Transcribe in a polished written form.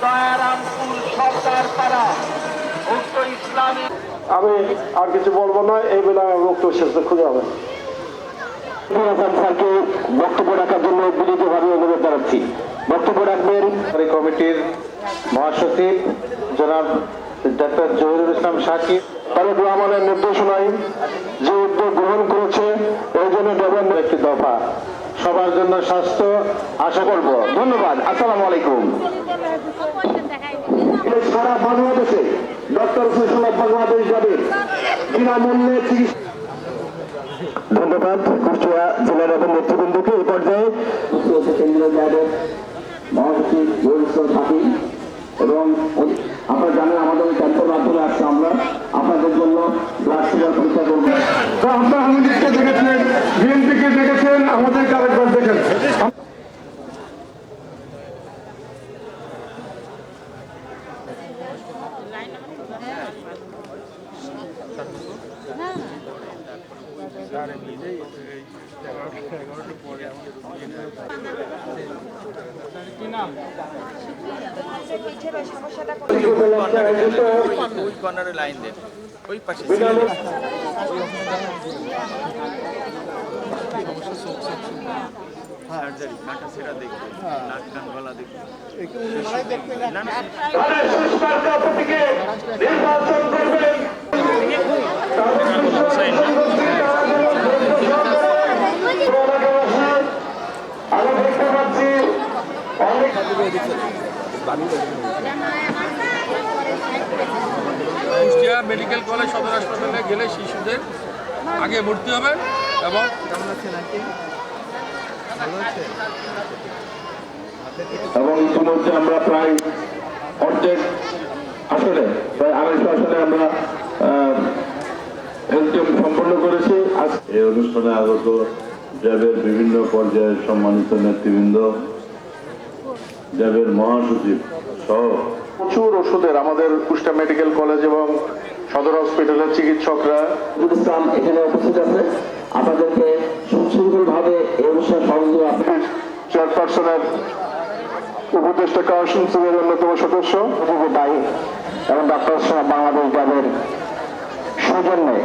দয়ারামপুর সরকার পাড়া উক্ত ইসলামী। আমি আর কিছু বলবো না, এই বেলা বক্তব্য শেষ খুঁজে হবে। স্যারকে বক্তব্য রাখার জন্য বিনীতভাবে অনুরোধ জানাচ্ছি। বক্তব্য রাখবেন কমিটির মহাসচিব জনাব ডাক্তার জহিরুল ইসলাম সাকিব। তারেক রহমানের নির্দেশনায় যে উদ্যোগ গ্রহণ করেছে এই জন্য দেবেন একটি দফা সবার জন্য স্বাস্থ্য আশা করব। ধন্যবাদ। আসসালামু আলাইকুম। সারা বাংলাদেশে ডক্টর সুশান্ত বাংলাদেশ যাবে বিনামূল্যে চিকিৎসা। ধন্যবাদ কুষ্টিয়া জেলার এবং নেতৃবৃন্দকে। এই পর্যায়ে কেন্দ্রীয় ক্যাডেট মহাসচিব জহিরুল ইসলাম সাকিব এবং আপনারা জানেন আমাদের ক্যাম্পের মাধ্যমে আসছে, আমরা আপনাদের জন্য ব্লাড সুগার পরীক্ষা করব। আপনারা আওয়ামীকে দেখেছেন, বিএনপিকে দেখেছেন, আমাদেরকে আরেকবার দেখেন। লাইন দেন ওই পাশে সার্জারি কাটা সেটা দেখবে, নাক কান গলা দেখবে। কুষ্টিয়া মেডিকেল কলেজ সদর হাসপাতালে গেলে শিশুদের আগে ভর্তি হবে এবং ইতিমধ্যে আমরা প্রায় অর্ধেক আসলে প্রায় 250 আসনে আমরা এলটিএম সম্পন্ন করেছি। এই অনুষ্ঠানে আগত র্যাবের বিভিন্ন পর্যায়ের সম্মানিত নেতৃবৃন্দ, র্যাবের মহাসচিব সহ প্রচুর ওষুধের আমাদের কুষ্টিয়া মেডিকেল কলেজ এবং সদর হসপিটালের চিকিৎসকরা ইসলাম এখানে উপস্থিত আছে। আপনাদেরকে সুশৃঙ্খল ভাবে এই অনুষ্ঠান সহযোগিতা চেয়ারপারসনের উপদেষ্টা কাউন্সিলের অন্যতম সদস্য দায়ী এবং ডক্টর বাংলাদেশ যাদের সৌজন্যে